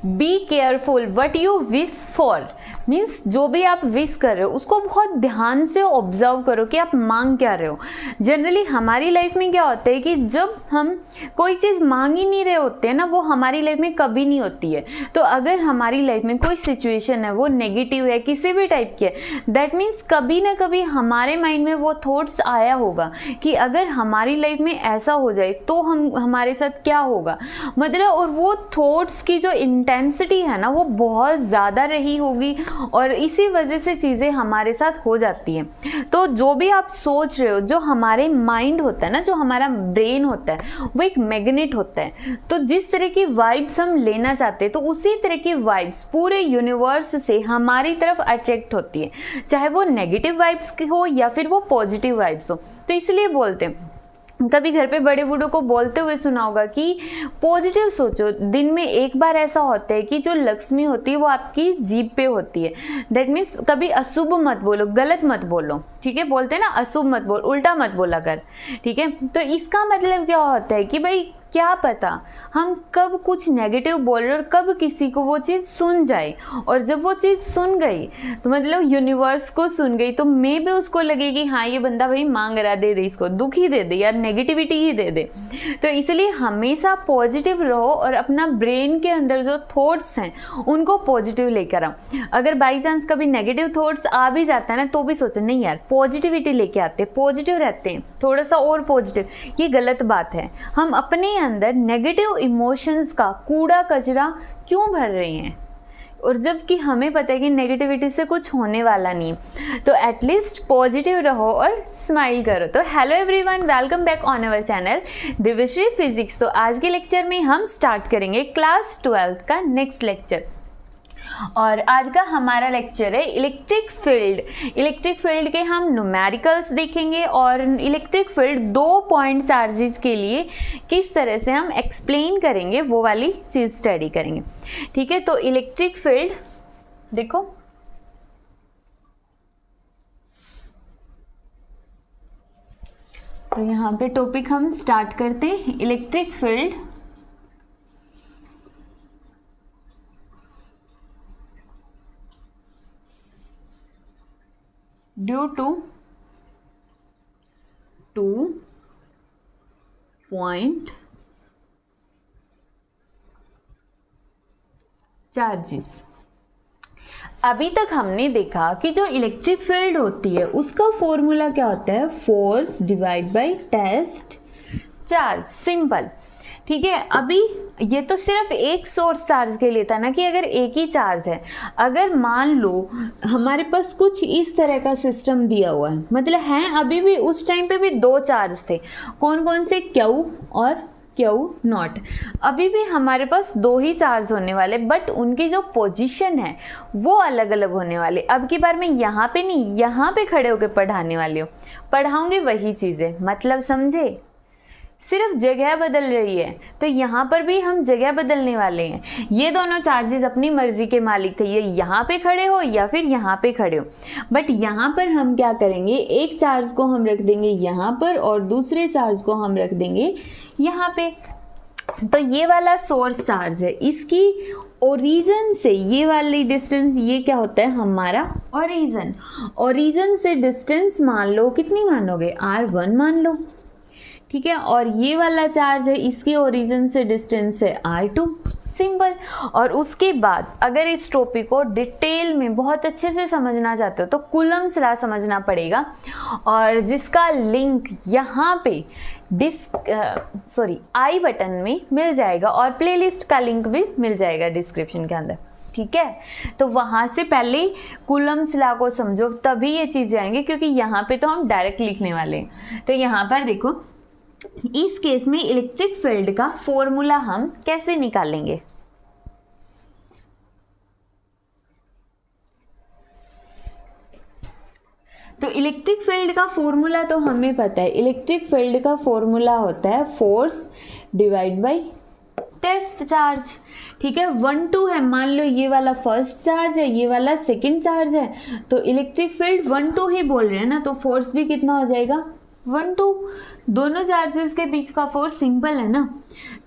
Be careful what you wish for, means जो भी आप विश कर रहे हो उसको बहुत ध्यान से ऑब्जर्व करो कि आप मांग क्या रहे हो। जनरली हमारी लाइफ में क्या होता है कि जब हम कोई चीज़ मांग ही नहीं रहे होते हैं ना, वो हमारी लाइफ में कभी नहीं होती है। तो अगर हमारी लाइफ में कोई सिचुएशन है वो नेगेटिव है, किसी भी टाइप की है, दैट मीन्स कभी ना कभी हमारे माइंड में वो थॉट्स आया होगा कि अगर हमारी लाइफ में ऐसा हो जाए तो हमारे साथ क्या होगा, मतलब, और वो थॉट्स की जो इंटेंसिटी है ना वो बहुत ज़्यादा रही होगी और इसी वजह से चीज़ें हमारे साथ हो जाती हैं। तो जो भी आप सोच रहे हो, जो हमारे माइंड होता है ना, जो हमारा ब्रेन होता है, वो एक मैग्नेट होता है। तो जिस तरह की वाइब्स हम लेना चाहते हैं तो उसी तरह की वाइब्स पूरे यूनिवर्स से हमारी तरफ अट्रैक्ट होती है, चाहे वो नेगेटिव वाइब्स की हो या फिर वो पॉजिटिव वाइब्स हो। तो इसलिए बोलते हैं, कभी घर पे बड़े बूढ़ों को बोलते हुए सुना होगा कि पॉजिटिव सोचो। दिन में एक बार ऐसा होता है कि जो लक्ष्मी होती है वो आपकी जीभ पे होती है। दैट मीन्स कभी अशुभ मत बोलो, गलत मत बोलो, ठीक है, बोलते हैं ना अशुभ मत बोल, उल्टा मत बोला कर, ठीक है। तो इसका मतलब क्या होता है कि भाई क्या पता हम कब कुछ नेगेटिव बोल रहे और कब किसी को वो चीज़ सुन जाए, और जब वो चीज़ सुन गई तो मतलब यूनिवर्स को सुन गई तो मे भी उसको लगे कि हाँ ये बंदा भाई मांग रहा, दे दे इसको, दुख ही दे दे यार, नेगेटिविटी ही दे दे। तो इसलिए हमेशा पॉजिटिव रहो और अपना ब्रेन के अंदर जो थॉट्स हैं उनको पॉजिटिव लेकर आओ। अगर बाई चांस कभी नेगेटिव थॉट्स आ भी जाता है ना तो भी सोचो नहीं यार पॉजिटिविटी लेके आते, पॉजिटिव रहते हैं, थोड़ा सा और पॉजिटिव। ये गलत बात है, हम अपने अंदर नेगेटिव इमोशंस का कूड़ा कचरा क्यों भर रहे हैं, और जबकि हमें पता है कि नेगेटिविटी से कुछ होने वाला नहीं। तो एटलीस्ट पॉजिटिव रहो और स्माइल करो। तो hello everyone, welcome back on our channel Divyashree physics. तो आज के लेक्चर में हम स्टार्ट करेंगे क्लास 12 का नेक्स्ट लेक्चर, और आज का हमारा लेक्चर है इलेक्ट्रिक फील्ड। इलेक्ट्रिक फील्ड के हम न्यूमेरिकल्स देखेंगे और इलेक्ट्रिक फील्ड 2 पॉइंट चार्जेस के लिए किस तरह से हम एक्सप्लेन करेंगे वो वाली चीज़ स्टडी करेंगे, ठीक है। तो इलेक्ट्रिक फील्ड देखो, तो यहाँ पे टॉपिक हम स्टार्ट करते हैं। Electric field due to 2 point charges. अभी तक हमने देखा कि जो इलेक्ट्रिक फील्ड होती है उसका फॉर्मूला क्या होता है, force divide by test charge, simple, ठीक है। अभी ये तो सिर्फ एक सोर्स चार्ज के लिए था ना कि अगर एक ही चार्ज है, अगर मान लो हमारे पास कुछ इस तरह का सिस्टम दिया हुआ है, मतलब है अभी भी उस टाइम पे भी 2 चार्ज थे, कौन कौन से, क्यू और क्यू नॉट। अभी भी हमारे पास 2 ही चार्ज होने वाले, बट उनकी जो पोजीशन है वो अलग अलग होने वाले। अब की बार मैं यहाँ पे नहीं, यहाँ पे खड़े होकर पढ़ाने वाली हूँ, पढ़ाऊंगी वही चीज़ें, मतलब समझे, सिर्फ जगह बदल रही है। तो यहाँ पर भी हम जगह बदलने वाले हैं। ये दोनों चार्जेस अपनी मर्जी के मालिक थे, ये यहाँ पे खड़े हो या फिर यहाँ पे खड़े हो, बट यहाँ पर हम क्या करेंगे, एक चार्ज को हम रख देंगे यहाँ पर और दूसरे चार्ज को हम रख देंगे यहाँ पे। तो ये वाला सोर्स चार्ज है, इसकी ओरिजिन से ये वाली डिस्टेंस, ये क्या होता है हमारा ओरिजिन। ओरिजिन से डिस्टेंस मान लो, कितनी मानोगे, R1 मान लो, ठीक है। और ये वाला चार्ज है, इसके ओरिजिन से डिस्टेंस है R2, सिंपल। और उसके बाद अगर इस टॉपिक को डिटेल में बहुत अच्छे से समझना चाहते हो तो कूलम्स लॉ समझना पड़ेगा, और जिसका लिंक यहाँ पे आई बटन में मिल जाएगा, और प्लेलिस्ट का लिंक भी मिल जाएगा डिस्क्रिप्शन के अंदर, ठीक है। तो वहाँ से पहले कूलम्स लॉ को समझो, तभी ये चीज़ें आएंगी, क्योंकि यहाँ पे तो हम डायरेक्ट लिखने वाले हैं। तो यहाँ पर देखो, इस केस में इलेक्ट्रिक फील्ड का फॉर्मूला हम कैसे निकालेंगे, तो इलेक्ट्रिक फील्ड का फॉर्मूला तो हमें पता है। इलेक्ट्रिक फील्ड का फॉर्मूला होता है force divide by test charge, ठीक है। 1 2 है, मान लो ये वाला फर्स्ट चार्ज है, ये वाला सेकंड चार्ज है, तो इलेक्ट्रिक फील्ड 1 2 ही बोल रहे हैं ना, तो फोर्स भी कितना हो जाएगा, 1 2। दोनों चार्जेस के बीच का फोर्स सिंपल है ना।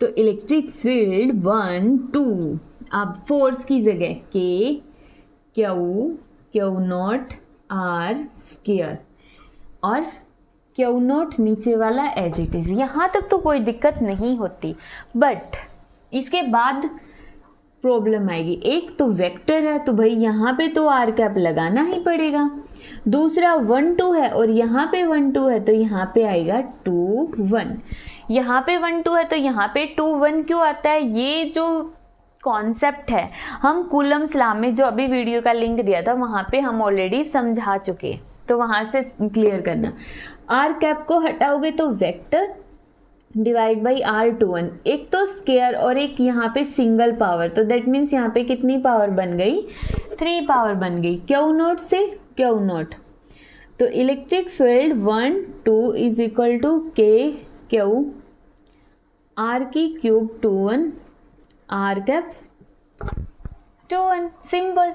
तो इलेक्ट्रिक फील्ड 1 2, अब फोर्स की जगह के क्यू नॉट आर स्क्वायर और क्यू नॉट नीचे वाला एज इट इज। यहाँ तक तो कोई दिक्कत नहीं होती, बट इसके बाद प्रॉब्लम आएगी। एक तो वेक्टर है तो भाई यहाँ पे तो आर कैप लगाना ही पड़ेगा, दूसरा 1 2 है और यहाँ पे 1 2 है तो यहाँ पे आएगा 2 1, यहाँ पे 1 2 है तो यहाँ पे 2 1 क्यों आता है? ये जो कॉन्सेप्ट है हम कूलम्स लॉ में जो अभी वीडियो का लिंक दिया था वहाँ पे हम ऑलरेडी समझा चुके, तो वहाँ से क्लियर करना। आर कैप को हटाओगे तो वेक्टर डिवाइड बाई R21, एक तो स्केयर और एक यहाँ पे सिंगल पावर, तो दैट मीन्स यहाँ पे कितनी पावर बन गई? 3 पावर बन गई। क्यू नॉट से क्यू नॉट, तो electric field 1 2 is equal to K Q R की क्यूब 2 1 आर कैप 2 1, सिंपल।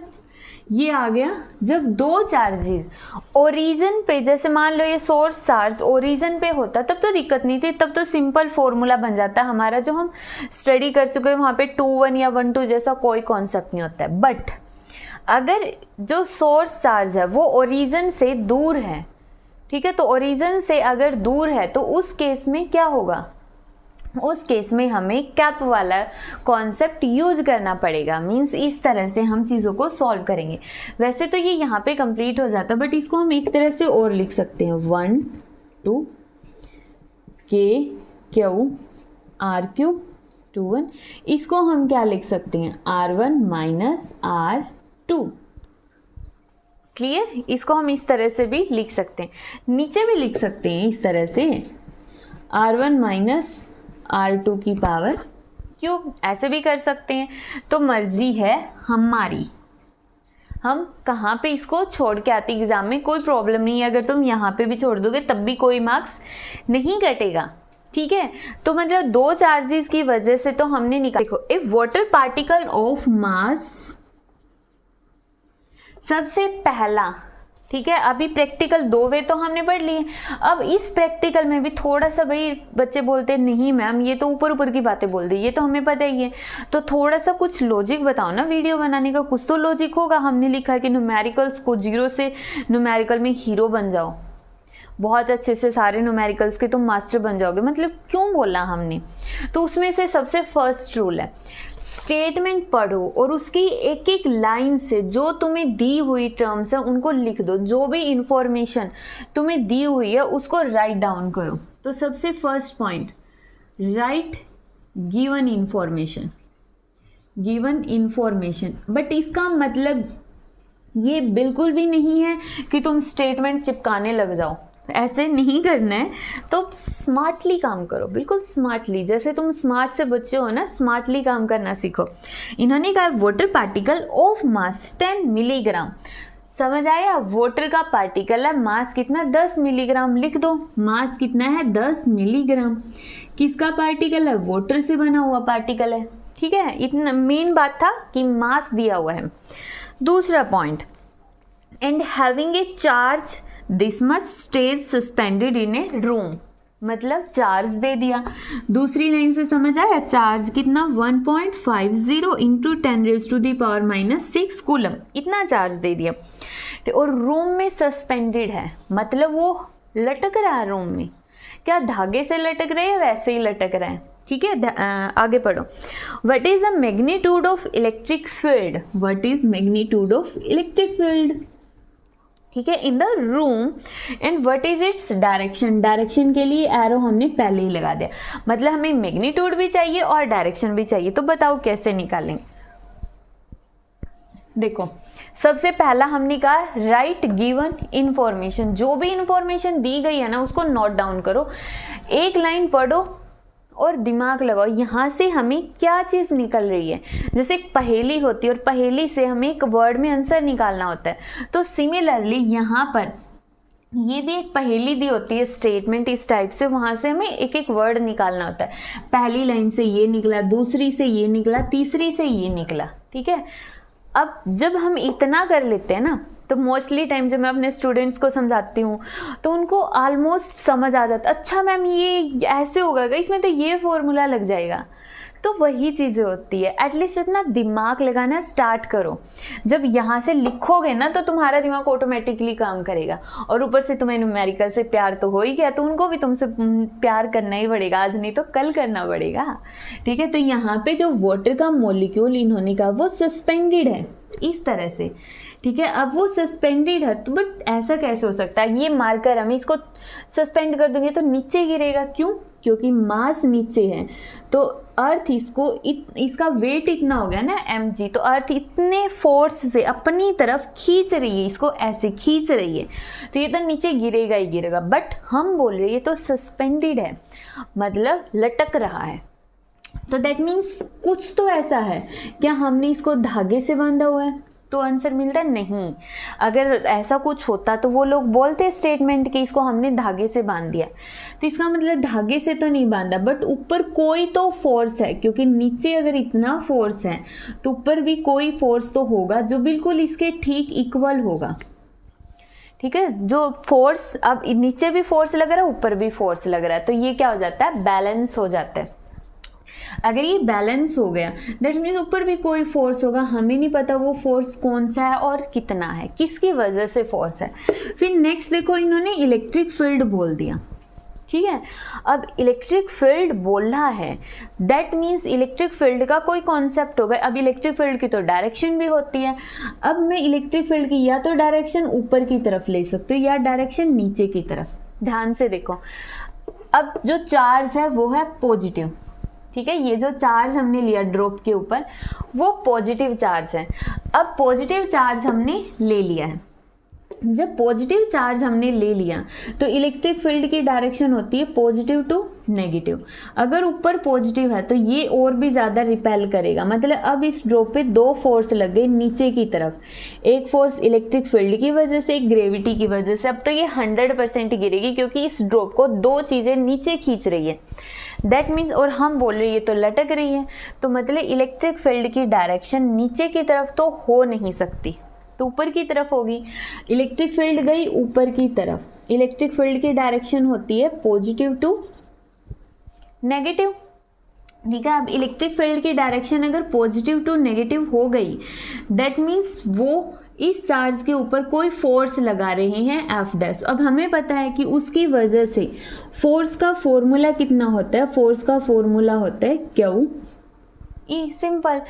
ये आ गया। जब दो चार्जेस ओरिजिन पे, जैसे मान लो ये सोर्स चार्ज ओरिजिन पे होता तब तो दिक्कत नहीं थी, तब तो सिंपल फॉर्मूला बन जाता हमारा जो हम स्टडी कर चुके हैं, वहाँ पे 2 1 या 1 2 जैसा कोई कॉन्सेप्ट नहीं होता है। बट अगर जो सोर्स चार्ज है वो ओरिजिन से दूर है, ठीक है, तो ओरिजिन से अगर दूर है तो उस केस में क्या होगा? उस केस में हमें कैप वाला कॉन्सेप्ट यूज करना पड़ेगा। मींस इस तरह से हम चीज़ों को सॉल्व करेंगे। वैसे तो ये यहाँ पे कंप्लीट हो जाता, बट इसको हम एक तरह से और लिख सकते हैं 1 2 के क्यू आर क्यूब 2 1। इसको हम क्या लिख सकते हैं? R1 minus R2। क्लियर? इसको हम इस तरह से भी लिख सकते हैं, नीचे भी लिख सकते हैं इस तरह से R1 माइनस R2 की पावर क्यूब, ऐसे भी कर सकते हैं। तो मर्जी है हमारी, हम कहाँ पे इसको छोड़ के आते एग्जाम में, कोई प्रॉब्लम नहीं है। अगर तुम यहाँ पे भी छोड़ दोगे तब भी कोई मार्क्स नहीं कटेगा, ठीक है। तो मतलब दो चार्जेस की वजह से तो हमने निकाल, देखो ए वाटर पार्टिकल ऑफ मास, सबसे पहला, ठीक है। अभी प्रैक्टिकल 2 वे तो हमने पढ़ लिए। अब इस प्रैक्टिकल में भी थोड़ा सा, भाई बच्चे बोलते हैं नहीं मैम ये तो ऊपर ऊपर की बातें बोल दी, ये तो हमें पता ही है, तो थोड़ा सा कुछ लॉजिक बताओ ना वीडियो बनाने का, कुछ तो लॉजिक होगा। हमने लिखा है कि न्यूमेरिकल्स को 0 से न्यूमेरिकल में हीरो बन जाओ, बहुत अच्छे से सारे न्यूमेरिकल्स के तुम मास्टर बन जाओगे, मतलब क्यों बोला हमने? तो उसमें से सबसे फर्स्ट रूल है स्टेटमेंट पढ़ो और उसकी एक एक लाइन से जो तुम्हें दी हुई टर्म्स है उनको लिख दो, जो भी इंफॉर्मेशन तुम्हें दी हुई है उसको राइट डाउन करो। तो सबसे first point, right given information, given information. But इसका मतलब ये बिल्कुल भी नहीं है कि तुम स्टेटमेंट चिपकाने लग जाओ, ऐसे नहीं करना है। तो स्मार्टली काम करो, बिल्कुल स्मार्टली, जैसे तुम स्मार्ट से बच्चे हो ना, स्मार्टली काम करना सीखो। इन्होंने कहा water particle of mass 10 milligram, समझ आया? वाटर का पार्टिकल है, मास कितना? 10 मिलीग्राम, लिख दो मास कितना है? 10 मिलीग्राम। किसका पार्टिकल है? वाटर से बना हुआ पार्टिकल है, ठीक है। इतना मेन बात था कि मास दिया हुआ है। दूसरा point, and having a charge this much stage suspended in A room, मतलब चार्ज दे दिया। दूसरी लाइन से समझ आया? चार्ज कितना? 1.50 इंटू 10⁻⁻⁶ कूलम, इतना चार्ज दे दिया। और रूम में सस्पेंडेड है, मतलब वो लटक रहा है रूम में। क्या धागे से लटक रहे हैं? वैसे ही लटक रहा है, ठीक है। आगे पढ़ो। What is the magnitude of electric field? What is magnitude of electric field, ठीक है, in the room, and what is its direction? Direction के लिए एरो हमने पहले ही लगा दिया, मतलब हमें मैग्नीट्यूड भी चाहिए और डायरेक्शन भी चाहिए। तो बताओ कैसे निकालेंगे? देखो सबसे पहला हमने कहा राइट गिवन इंफॉर्मेशन, जो भी इंफॉर्मेशन दी गई है ना उसको नोट डाउन करो, एक लाइन पढ़ो और दिमाग लगाओ यहाँ से हमें क्या चीज़ निकल रही है। जैसे एक पहेली होती है और पहेली से हमें एक वर्ड में आंसर निकालना होता है, तो सिमिलरली यहाँ पर ये भी एक पहेली दी होती है, स्टेटमेंट इस टाइप से, वहाँ से हमें एक एक वर्ड निकालना होता है। पहली लाइन से ये निकला, दूसरी से ये निकला, तीसरी से ये निकला, ठीक है। अब जब हम इतना कर लेते हैं ना, तो मोस्टली टाइम जब मैं अपने स्टूडेंट्स को समझाती हूँ तो उनको ऑलमोस्ट समझ आ जाता, अच्छा मैम ये ऐसे होगा, इसमें तो ये फॉर्मूला लग जाएगा। तो वही चीज़ें होती है। एटलीस्ट अपना दिमाग लगाना स्टार्ट करो। जब यहाँ से लिखोगे ना तो तुम्हारा दिमाग ऑटोमेटिकली काम करेगा, और ऊपर से तुम्हें न्यूमेरिकल से प्यार तो हो ही गया, तो उनको भी तुमसे प्यार करना ही पड़ेगा, आज नहीं तो कल करना पड़ेगा। ठीक है, तो यहाँ पे जो वाटर का मॉलिक्यूल इन्होंने कहा वो सस्पेंडेड है इस तरह से। ठीक है, अब वो सस्पेंडेड है तो बट ऐसा कैसे हो सकता है, ये मार्कर हम इसको सस्पेंड कर देंगे तो नीचे गिरेगा, क्यों? क्योंकि मास नीचे है, तो अर्थ इसको इसका वेट इतना हो गया ना mg, तो अर्थ इतने फोर्स से अपनी तरफ खींच रही है, इसको ऐसे खींच रही है, तो ये तो नीचे गिरेगा ही गिरेगा। बट हम बोल रहे हैं ये तो सस्पेंडेड है, मतलब लटक रहा है, तो दैट मीन्स कुछ तो ऐसा है। क्या हमने इसको धागे से बांधा हुआ है? तो आंसर मिलता है नहीं। अगर ऐसा कुछ होता तो वो लोग बोलते स्टेटमेंट कि इसको हमने धागे से बांध दिया, तो इसका मतलब धागे से तो नहीं बांधा, बट ऊपर कोई तो फोर्स है, क्योंकि नीचे अगर इतना फोर्स है तो ऊपर भी कोई फोर्स तो होगा जो बिल्कुल इसके ठीक इक्वल होगा। ठीक है, जो फोर्स, अब नीचे भी फोर्स लग रहा है ऊपर भी फोर्स लग रहा है, तो ये क्या हो जाता है, बैलेंस हो जाता है। अगर ये बैलेंस हो गया दैट मीन्स ऊपर भी कोई फोर्स होगा, हमें नहीं पता वो फोर्स कौन सा है और कितना है, किसकी वजह से फोर्स है। फिर नेक्स्ट देखो, इन्होंने इलेक्ट्रिक फील्ड बोल दिया। ठीक है, अब इलेक्ट्रिक फील्ड बोलना है दैट मीन्स इलेक्ट्रिक फील्ड का कोई कॉन्सेप्ट होगा। अब इलेक्ट्रिक फील्ड की तो डायरेक्शन भी होती है। अब मैं इलेक्ट्रिक फील्ड की या तो डायरेक्शन ऊपर की तरफ ले सकती हूँ या डायरेक्शन नीचे की तरफ। ध्यान से देखो, अब जो चार्ज है वो है पॉजिटिव। ठीक है, ये जो चार्ज हमने लिया ड्रॉप के ऊपर वो पॉजिटिव चार्ज है। अब पॉजिटिव चार्ज हमने ले लिया है, जब पॉजिटिव चार्ज हमने ले लिया तो इलेक्ट्रिक फील्ड की डायरेक्शन होती है पॉजिटिव टू नेगेटिव। अगर ऊपर पॉजिटिव है तो ये और भी ज़्यादा रिपेल करेगा, मतलब अब इस ड्रॉप पे दो फोर्स लग गए नीचे की तरफ, एक फोर्स इलेक्ट्रिक फील्ड की वजह से, एक ग्रेविटी की वजह से। अब तो ये 100% गिरेगी क्योंकि इस ड्रॉप को दो चीज़ें नीचे खींच रही है, दैट मीन्स, और हम बोल रहे हैं ये तो लटक रही है, तो मतलब इलेक्ट्रिक फील्ड की डायरेक्शन नीचे की तरफ तो हो नहीं सकती, तो ऊपर की तरफ होगी। इलेक्ट्रिक फील्ड गई ऊपर की तरफ, इलेक्ट्रिक फील्ड की डायरेक्शन होती है पॉजिटिव टू नेगेटिव। ठीक है, अब इलेक्ट्रिक फील्ड की डायरेक्शन अगर पॉजिटिव टू नेगेटिव हो गई दैट मीन्स वो इस चार्ज के ऊपर कोई फोर्स लगा रहे हैं एफ डैश। अब हमें पता है कि उसकी वजह से फोर्स का फॉर्मूला कितना होता है, फोर्स का फॉर्मूला होता है क्यू ई, सिंपल।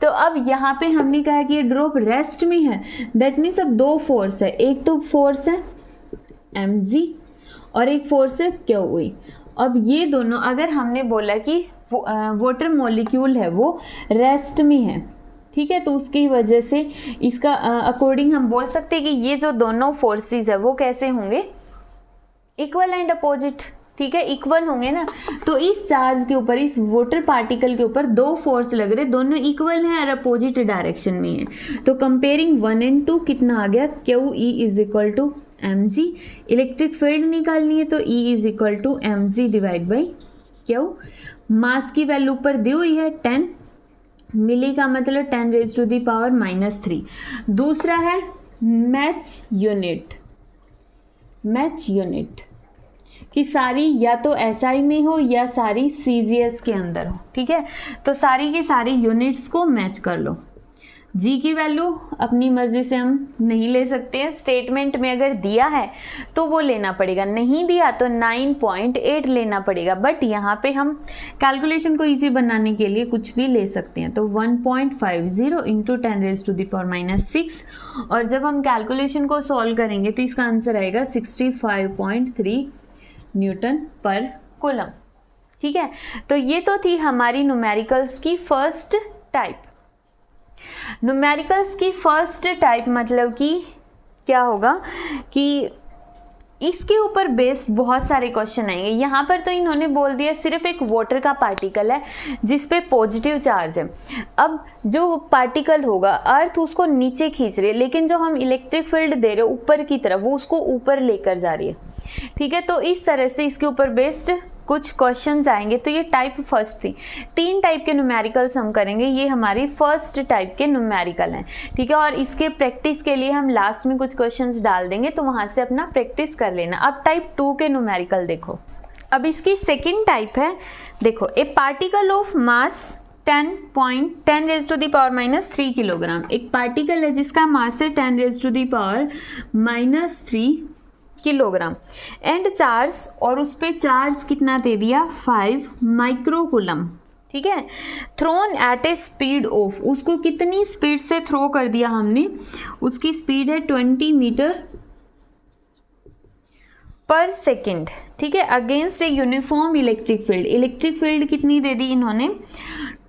तो अब यहाँ पे हमने कहा कि ये ड्रॉप रेस्ट में है, दैट मीन्स अब दो फोर्स है, एक तो फोर्स है mg और एक फोर्स है क्यू ई। अब ये दोनों, अगर हमने बोला कि वाटर मॉलिक्यूल है वो रेस्ट में है, ठीक है, तो उसकी वजह से इसका अकॉर्डिंग हम बोल सकते हैं कि ये जो दोनों फोर्सेस है वो कैसे होंगे, इक्वल एंड अपोजिट। ठीक है, इक्वल होंगे ना, तो इस चार्ज के ऊपर, इस वाटर पार्टिकल के ऊपर दो फोर्स लग रहे, दोनों इक्वल हैं और अपोजिट डायरेक्शन में है। तो कंपेयरिंग 1 and 2 कितना आ गया, Q E is equal to M G. Electric field निकालनी है तो E is equal to M G divide by Q. Mass की वैल्यू ऊपर दी हुई है 10 मिली का मतलब 10⁻⁻3। दूसरा है मैच यूनिट, मैच यूनिट कि सारी या तो SI में हो या सारी CGS के अंदर हो। ठीक है, तो सारी की सारी यूनिट्स को मैच कर लो। जी की वैल्यू अपनी मर्जी से हम नहीं ले सकते हैं, स्टेटमेंट में अगर दिया है तो वो लेना पड़ेगा, नहीं दिया तो 9.8 लेना पड़ेगा। बट यहाँ पे हम कैलकुलेशन को इजी बनाने के लिए कुछ भी ले सकते हैं, तो 1.50 इंटू 10⁻⁻6, और जब हम कैलकुलेशन को सॉल्व करेंगे तो इसका आंसर आएगा 65.3 न्यूटन पर कूलम। ठीक है, तो ये तो थी हमारी न्यूमेरिकल्स की फर्स्ट टाइप। न्यूमेरिकल्स की फर्स्ट टाइप मतलब कि क्या होगा कि इसके ऊपर बेस्ड बहुत सारे क्वेश्चन आएंगे। यहाँ पर तो इन्होंने बोल दिया सिर्फ एक वाटर का पार्टिकल है जिस पे पॉजिटिव चार्ज है। अब जो पार्टिकल होगा अर्थ उसको नीचे खींच रही है, लेकिन जो हम इलेक्ट्रिक फील्ड दे रहे हैं ऊपर की तरफ वो उसको ऊपर लेकर जा रही है। ठीक है, तो इस तरह से इसके ऊपर बेस्ड कुछ क्वेश्चंस आएंगे। तो ये टाइप फर्स्ट थी। 3 टाइप के न्यूमेरिकल्स हम करेंगे, ये हमारी फर्स्ट टाइप के न्यूमेरिकल हैं। ठीक है, और इसके प्रैक्टिस के लिए हम लास्ट में कुछ क्वेश्चंस डाल देंगे, तो वहां से अपना प्रैक्टिस कर लेना। अब टाइप 2 के न्यूमेरिकल देखो। अब इसकी सेकेंड टाइप है, देखो, ए पार्टिकल ऑफ मास 10 किलोग्राम। एक पार्टिकल है जिसका मास है 10⁻³ किलोग्राम एंड चार्ज, और उस पे चार्ज कितना दे दिया 5 माइक्रोकूलम। ठीक है, thrown at a speed of, उसको कितनी स्पीड से थ्रो कर दिया हमने, उसकी स्पीड है 20 मीटर पर सेकेंड। ठीक है, against a uniform electric field, electric field कितनी दे दी इन्होंने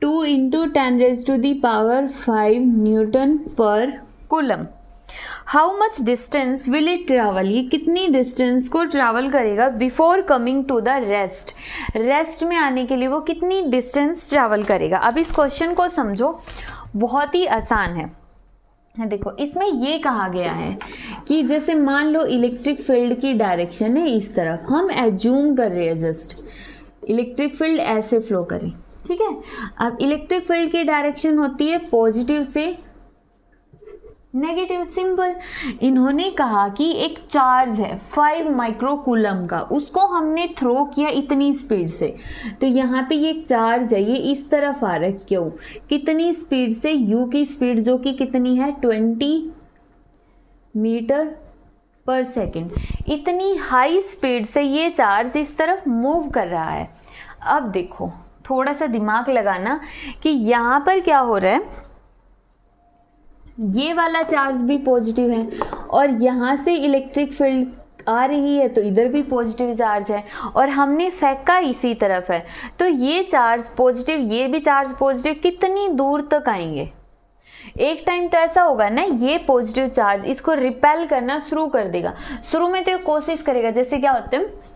2 × 10⁵ newton per coulomb. How much distance will it travel, ये कितनी डिस्टेंस को ट्रैवल करेगा before coming to the rest, rest में आने के लिए वो कितनी डिस्टेंस ट्रैवल करेगा। अब इस क्वेश्चन को समझो, बहुत ही आसान है। देखो इसमें ये कहा गया है कि जैसे मान लो इलेक्ट्रिक फील्ड की डायरेक्शन है इस तरफ, हम एज्यूम कर रहे हैं जस्ट इलेक्ट्रिक फील्ड ऐसे फ्लो करे। ठीक है, अब इलेक्ट्रिक फील्ड की डायरेक्शन होती है पॉजिटिव से नेगेटिव, सिंपल। इन्होंने कहा कि एक चार्ज है 5 माइक्रोकूलम का, उसको हमने थ्रो किया इतनी स्पीड से, तो यहाँ पे ये एक चार्ज है, ये इस तरफ आ रहा है, क्यों, कितनी स्पीड से, u की स्पीड जो कि कितनी है 20 मीटर पर सेकेंड, इतनी हाई स्पीड से ये चार्ज इस तरफ मूव कर रहा है। अब देखो थोड़ा सा दिमाग लगाना कि यहाँ पर क्या हो रहा है, ये वाला चार्ज भी पॉजिटिव है और यहाँ से इलेक्ट्रिक फील्ड आ रही है तो इधर भी पॉजिटिव चार्ज है, और हमने फेंका इसी तरफ है, तो ये चार्ज पॉजिटिव, ये भी चार्ज पॉजिटिव, कितनी दूर तक आएंगे। एक टाइम तो ऐसा होगा ना, ये पॉजिटिव चार्ज इसको रिपेल करना शुरू कर देगा। शुरू में तो ये कोशिश करेगा, जैसे क्या होते हैं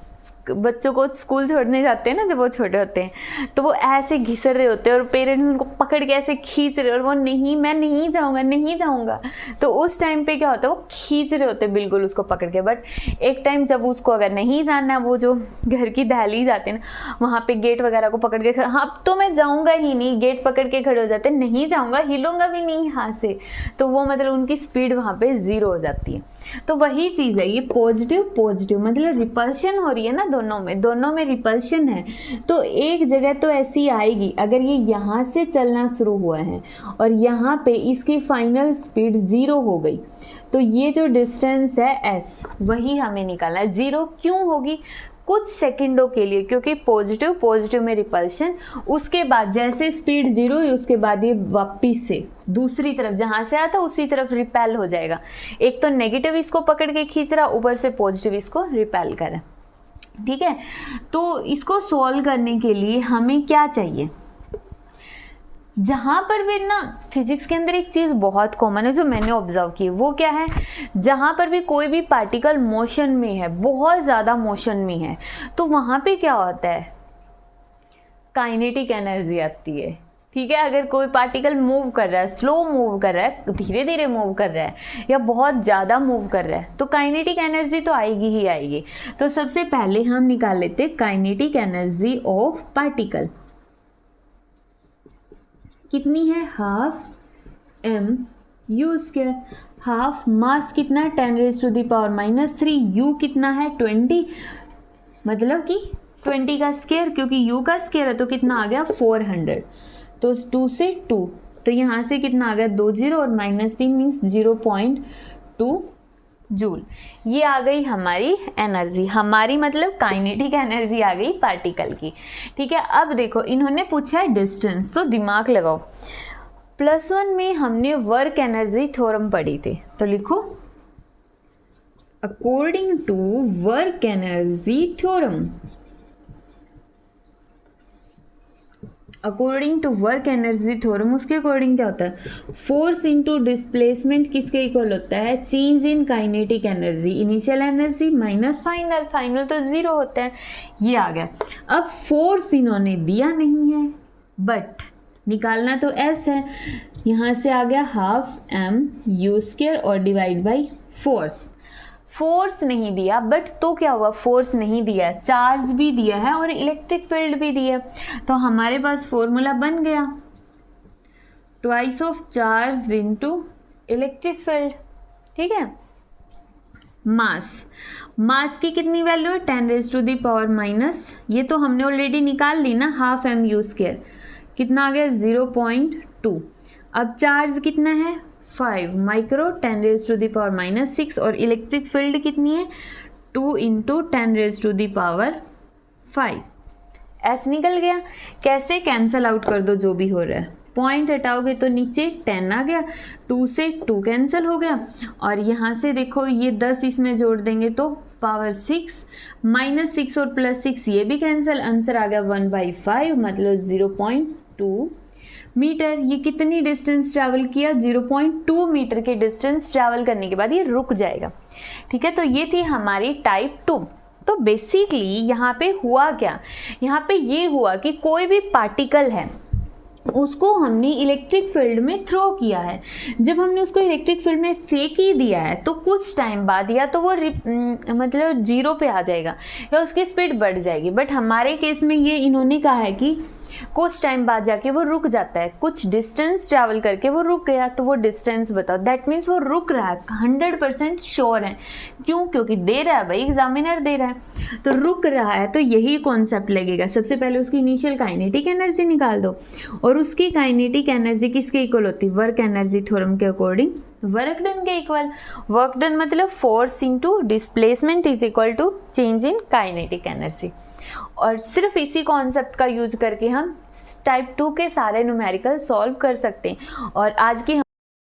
बच्चों को स्कूल छोड़ने जाते हैं ना, जब वो छोटे होते हैं तो वो ऐसे घिसर रहे होते हैं और पेरेंट्स उनको पकड़ के ऐसे खींच रहे, और वो नहीं, मैं नहीं जाऊंगा, नहीं जाऊंगा, तो उस टाइम पे क्या होता है वो खींच रहे होते हैं बिल्कुल उसको पकड़ के। बट एक टाइम जब उसको अगर नहीं जाना है, वो जो घर की दहलीज जाते हैं ना, वहाँ पे गेट वगैरह को पकड़ के, हाँ अब तो मैं जाऊँगा ही नहीं, गेट पकड़ के खड़े हो जाते हैं, नहीं जाऊँगा, हिलूंगा भी नहीं यहाँ से, तो वो मतलब उनकी स्पीड वहाँ पे 0 हो जाती है। तो वही चीज़ है, ये पॉजिटिव पॉजिटिव मतलब रिपल्शन हो रही है ना, दोनों में रिपल्शन है, तो एक जगह तो ऐसी आएगी। अगर ये यहाँ से चलना शुरू हुआ है और यहाँ पे इसकी फाइनल स्पीड 0 हो गई, तो ये जो डिस्टेंस है s, वही हमें निकालना है। 0 क्यों होगी, कुछ सेकंडों के लिए, क्योंकि पॉजिटिव में रिपल्शन, उसके बाद जैसे स्पीड 0 हुई उसके बाद ये वापिस से दूसरी तरफ जहाँ से आता उसी तरफ रिपेल हो जाएगा। एक तो नेगेटिव इसको पकड़ के खींच रहा, ऊपर से पॉजिटिव इसको रिपेल कर रहा। ठीक है, तो इसको सॉल्व करने के लिए हमें क्या चाहिए, जहाँ पर भी ना फिजिक्स के अंदर एक चीज़ बहुत कॉमन है जो मैंने ऑब्जर्व की, वो क्या है, जहाँ पर भी कोई भी पार्टिकल मोशन में है, बहुत ज़्यादा मोशन में है, तो वहाँ पे क्या होता है, काइनेटिक एनर्जी आती है। ठीक है, अगर कोई पार्टिकल मूव कर रहा है, स्लो मूव कर रहा है, धीरे धीरे मूव कर रहा है, या बहुत ज़्यादा मूव कर रहा है, तो काइनेटिक एनर्जी तो आएगी ही आएगी। तो सबसे पहले हम निकाल लेते काइनेटिक एनर्जी ऑफ पार्टिकल, कितनी है 12 m²। हाफ मास कितना है 10⁻³ u कितना है 20, मतलब कि 20 का स्क्वायर, क्योंकि u का स्क्वायर है तो कितना आ गया 400, तो 2 से 2, तो यहाँ से कितना आ गया 2 0 और -3 मीन्स 0.2 जूल। ये आ गई हमारी एनर्जी, हमारी मतलब काइनेटिक एनर्जी आ गई पार्टिकल की। ठीक है, अब देखो इन्होंने पूछा है डिस्टेंस, तो दिमाग लगाओ। +1 में हमने वर्क एनर्जी थ्योरम पढ़ी थी, तो लिखो according to work energy theorem, according to work energy theorem, उसके अकॉर्डिंग क्या होता है, फोर्स इनटू डिस्प्लेसमेंट किसके इक्वल होता है, change in kinetic energy, initial energy minus final, final तो 0 होता है, ये आ गया। अब फोर्स इन्होंने दिया नहीं है, बट निकालना तो s है, यहाँ से आ गया 12 m² और डिवाइड बाई फोर्स। फोर्स नहीं दिया, बट तो क्या हुआ, फोर्स नहीं दिया, चार्ज भी दिया है और इलेक्ट्रिक फील्ड भी दिया, तो हमारे पास फॉर्मूला बन गया twice of charge into electric field. ठीक है, मास की कितनी वैल्यू है 10⁻⁻, ये तो हमने ऑलरेडी निकाल ली ना, 12 m², कितना आ गया 0.2। अब चार्ज कितना है 5 माइक्रो 10⁻⁻⁻⁶, और इलेक्ट्रिक फील्ड कितनी है 2 × 10⁻⁵। ऐसे निकल गया। कैसे, कैंसल आउट कर दो जो भी हो रहा है, पॉइंट हटाओगे तो नीचे 10 आ गया, 2 से 2 कैंसिल हो गया, और यहाँ से देखो ये 10 इसमें जोड़ देंगे तो पावर 6, -6 और +6 ये भी कैंसिल, आंसर आ गया 1/5 मतलब 0.2 मीटर। ये कितनी डिस्टेंस ट्रैवल किया 0.2 मीटर के डिस्टेंस ट्रैवल करने के बाद ये रुक जाएगा। ठीक है, तो ये थी हमारी टाइप 2। तो बेसिकली यहाँ पे हुआ क्या, यहाँ पे ये हुआ कि कोई भी पार्टिकल है उसको हमने इलेक्ट्रिक फील्ड में थ्रो किया है। जब हमने उसको इलेक्ट्रिक फील्ड में फेंक ही दिया है तो कुछ टाइम बाद या तो वो मतलब 0 पे आ जाएगा या उसकी स्पीड बढ़ जाएगी। बट हमारे केस में ये इन्होंने कहा है कि कुछ टाइम बाद जाके वो रुक जाता है, कुछ डिस्टेंस ट्रैवल करके वो रुक गया। तो वो डिस्टेंस बताओ, दैट मीन्स वो रुक रहा है, 100% श्योर है। क्यों? क्योंकि दे रहा है भाई, एग्जामिनर दे रहा है, तो रुक रहा है। तो यही कॉन्सेप्ट लगेगा। सबसे पहले उसकी इनिशियल काइनेटिक एनर्जी निकाल दो, और उसकी काइनेटिक एनर्जी किसके इक्वल होती है, वर्क एनर्जी थ्योरम के अकॉर्डिंग वर्क डन के इक्वल। वर्क डन मतलब force into displacement is equal to change in kinetic energy. और सिर्फ इसी कॉन्सेप्ट का यूज करके हम टाइप 2 के सारे न्यूमेरिकल सॉल्व कर सकते हैं। और आज की